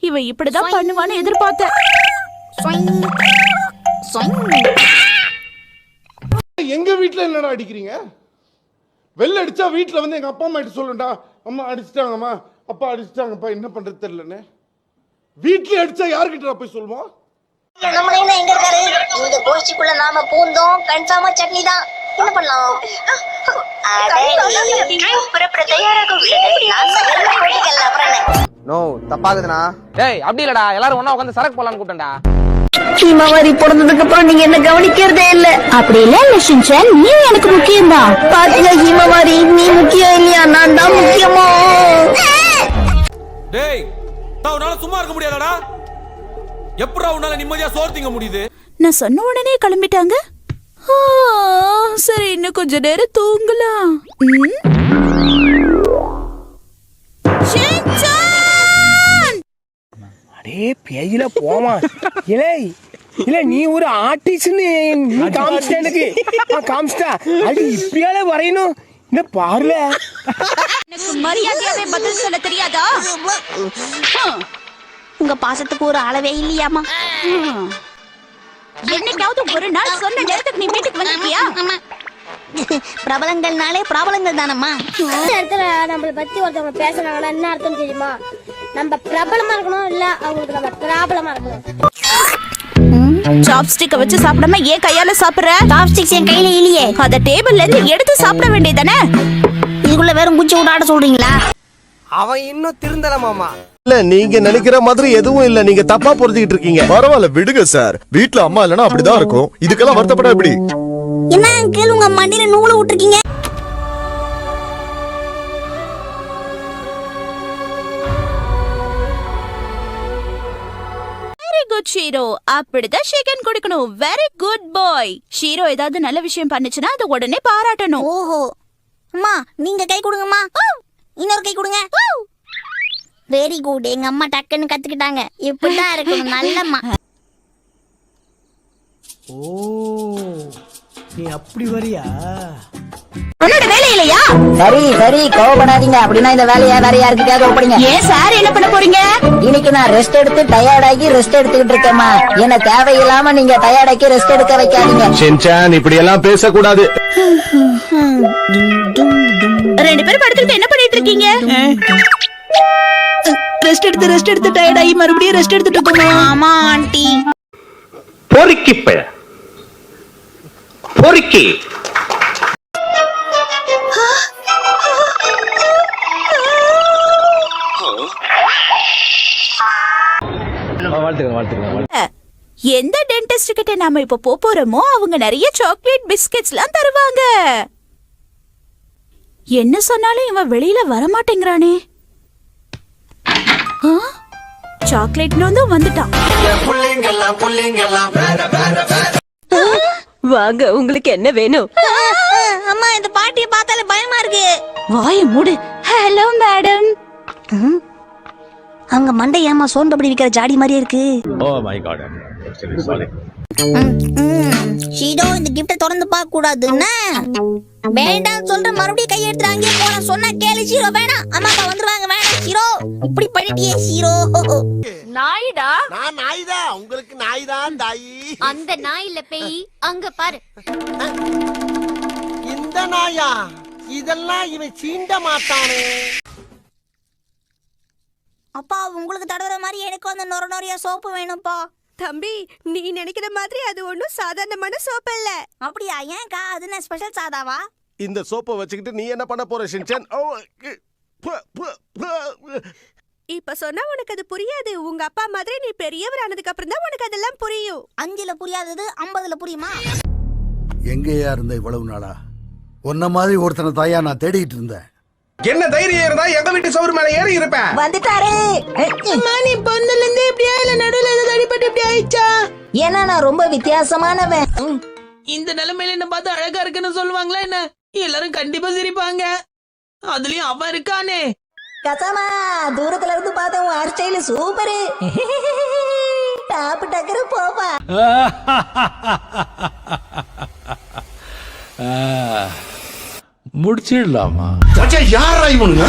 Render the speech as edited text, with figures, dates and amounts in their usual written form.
இவன் இப்படிதான் பண்ணுவான்னு எதிர்பார்த்தேன். எங்க வீட்டுல என்னடா அடிக்கிறீங்க? வெளில அடிச்சா வீட்டுல வந்து எங்க அப்பா அம்மா கிட்ட சொல்லுண்டா, அம்மா அடிச்சிட்டாங்கம்மா, அப்பா அடிச்சிட்டாங்கப்பா, என்ன பண்றது தெரியலன்னு. வீட்டுல அடிச்சா யாருக்கிட்ட போய் சொல்லுவோம்? எங்க இருக்காரு? இந்த கோஷ்டிக்குள்ள நாம பூந்தோம், கன்சாமா சட்னி தான். என்ன பண்ணலாம்? நோ தப்பாகுதுண்ணா. டேய் அப்படி இல்லடா, எல்லாரும் ஒண்ணா உட்காந்து சரக்கு போலான்னு கூப்பிட்டேன்டா. ஹீமாவாரி பிறந்ததுக்கு அப்புறம் நீங்க என்ன கவனிக்கிறதே இல்ல. அப்படி இல்ல ஷின்சான், நீ எனக்கு முக்கியம் தான். பாத்தியா ஹீமாவாரி, நீ முக்கியம் இல்லையா, நான் தான் முக்கியமோ. டேய் உன்னால சும்மா இருக்க முடியாதடா. எப்படா உன்னால நிம்மதியா சோறு திங்க முடியுது? நான் சொன்ன உடனே கிளம்பிட்டாங்க. சரி, இன்னும் கொஞ்ச நேரம் தூங்கலாம். அடே பேயில போமா. இல்ல நீ ஒரு ஆர்டிஸ்ட்னு நீ காமிச்சிட்ட எனக்கு. காமிச்சிட்டா அது இப்பயால வரையணும். இந்த பாருல எனக்கு மரியாதையாவே பதில் சொல்ல தெரியாதா? உங்க பாசத்துக்கு ஒரு அளவே இல்லையாமா? என்னைக்காவது ஒரு நாள் சொன்ன நேரத்துக்கு நீ வீட்டுக்கு வந்திருக்கியா? பிரபலங்கள்னாலே பிரபலங்கள் தானம்மா. இடத்துல நம்மளை பத்தி ஒருத்தவங்க பேசுறாங்கன்னா என்ன அர்த்தம் தெரியுமா? நம்ம பிரபலமா இருக்கணும், இல்ல அவங்களுக்கு நம்ம பிராபலமா இருக்கணும். சாப்ஸ்டிக்க வச்சு சாப்பிடாம ஏன் கையால சாப்பிடுற? சாப்ஸ்டிக்ஸ் என் கையில இல்லையே. அத டேபிள்ல இருந்து எடுத்து சாப்பிட வேண்டியதானே? இதுக்குள்ள வெறும் குச்சி விட ஆட சொல்றீங்களா? அவன் இன்னும் திருந்தல மாமா. இல்ல நீங்க நினைக்கிற மாதிரி எதுவும் இல்ல, நீங்க தப்பா புரிஞ்சுக்கிட்டு இருக்கீங்க. பரவாயில்ல விடுங்க சார், வீட்டுல அம்மா இல்லனா அப்படிதான் இருக்கும். இதுக்கெல்லாம் வருத்தப்பட எப்படி? என்ன அங்கிள் உங்க மண்டியில நூலை விட்டுருக்கீங்க? வெரி குட் ஷீரோ, அப்படிதான் ஷேக்கன் கொடுக்கணும். வெரி குட் பாய். ஷீரோ ஏதாவது நல்ல விஷயம் பண்ணுச்சுன்னா அதை உடனே பாராட்டணும். ஓஹோ அம்மா, நீங்க கை கொடுங்கம்மா. இன்னொரு கை கொடுங்க. Very good. எங்க அம்மா டக்குன்னு கத்துக்கிட்டாங்க. இப்படிதான் இருக்கணும், நல்லம்மா. ஓ நீ அப்படி வரியா? உன்னோட வேலை இல்லையா? சரி சரி, கோவப்படாதீங்க. அப்படின்னா இந்த வேலையை வேற யாருக்கிட்டயாவது ஒப்படைங்க. ஏன் சார் என்ன பண்ண போறீங்க? இன்னைக்கு நான் ரெஸ்ட் எடுத்து டயர்டாகி ரெஸ்ட் எடுத்துக்கிட்டு இருக்கேம்மா. என்ன தேவையில்லாம நீங்க டயர்டாக்கி ரெஸ்ட் எடுக்க வைக்காதீங்க. ஷின்சான் இப்படி எல்லாம் பேசக்கூடாது. ரெண்டு பேரும் படுத்துட்டு என்ன பண்ணிட்டு இருக்கீங்க? ரெஸ்ட் எடுத்து டயர்ட் ஆகி மறுபடியும் ரெஸ்ட் எடுத்துட்டு இருக்கோம். ஆமா ஆண்டி. பொறுக்கி பொறுக்கி எந்த டென்டிஸ்ட் கிட்ட நாம இப்ப போறோமோ அவங்க நிறைய சாக்லேட் பிஸ்கட்ஸ் எல்லாம் தருவாங்க. என்ன சொன்னாலும் இவன் வெளியில வர மாட்டேங்கிறானே. சாக்லேட்ல வந்துட்டான். வாங்க, உங்களுக்கு என்ன வேணும்? அம்மா, இந்த பாட்டியை பார்த்தாலே பயமா இருக்கு. வாய மூடு. Hello madam. அவங்க மண்டை ஏமா சோன்பப்படி விக்கிற ஜாடி மாதிரியே இருக்கு. Oh my God, sorry. ஷீரோ, இந்த கிஃப்ட தொடர்ந்து பார்க்க கூடாதுன்னா வேண்டாம் சொல்ற. மறுபடியும் கை எடுத்து அங்கே போன சொன்னா கேளு ஷீரோ. வேணாம், அம்மா அப்பா வந்துருவாங்க. வேணாம் ஷீரோ, இப்படி பண்ணிட்டியே ஷீரோ. நாய்டா. நான் நாய்தான். உங்களுக்கு நாய்தான் தாயி. அந்த நாய் இல்ல பேய், அங்க பாரு. இந்த நாயா? இதெல்லாம் இவன் சீண்ட மாட்டானே. அப்பா, உங்களுக்கு தடவுற மாதிரி எனக்கு அந்த நொறையா சோப்பு வேணும்ப்பா. தம்பி, நீ நினைக்கிற மாதிரி அது ஒண்ணும் சாதாரணமான சோப்பு இல்ல. அப்படியா? ஏன்க்கா, அது என்ன ஸ்பெஷல் சாதாவா? இந்த சோப்பை வச்சுக்கிட்டு நீ என்ன பண்ண போற ஷின்சான்? இப்ப சொன்னா உனக்கு அது புரியாது. உங்க அப்பா மாதிரி நீ பெரியவர் ஆனதுக்கு அப்புறம் தான் உனக்கு அதெல்லாம் புரியும். 5ல புரியாதது 50ல புரியுமா? எங்கேயா இருந்த இவ்வளவு நாளா? உன்ன மாதிரி ஒருத்தனை தாயா நான் தேடிட்டு இருந்தேன். என்ன தைரியம் இருந்தா எங்க வீட்டு சோறு மேல ஏறி இருப்பேன். வந்துட்டாரே. நீ பொண்ணுல இருந்து இப்படியா இல்ல நடுவுல ஏதாவது அடிபட்டு இப்படி ஆயிடுச்சா? ஏன்னா நான் ரொம்ப வித்தியாசமானவன். இந்த நிலைமையில என்ன பார்த்து அழகா இருக்குன்னு சொல்லுவாங்களா என்ன? எல்லாரும் கண்டிப்பா சிரிப்பாங்க. அதுலயும் அவன் இருக்கானே. கசாமா, தூரத்துல இருந்து பார்த்தா உன் ஹேர் ஸ்டைல் சூப்பரு. டாப் டக்கரு போப்பா. முடிச்சிடலாமா? யாரா இவனுங்க?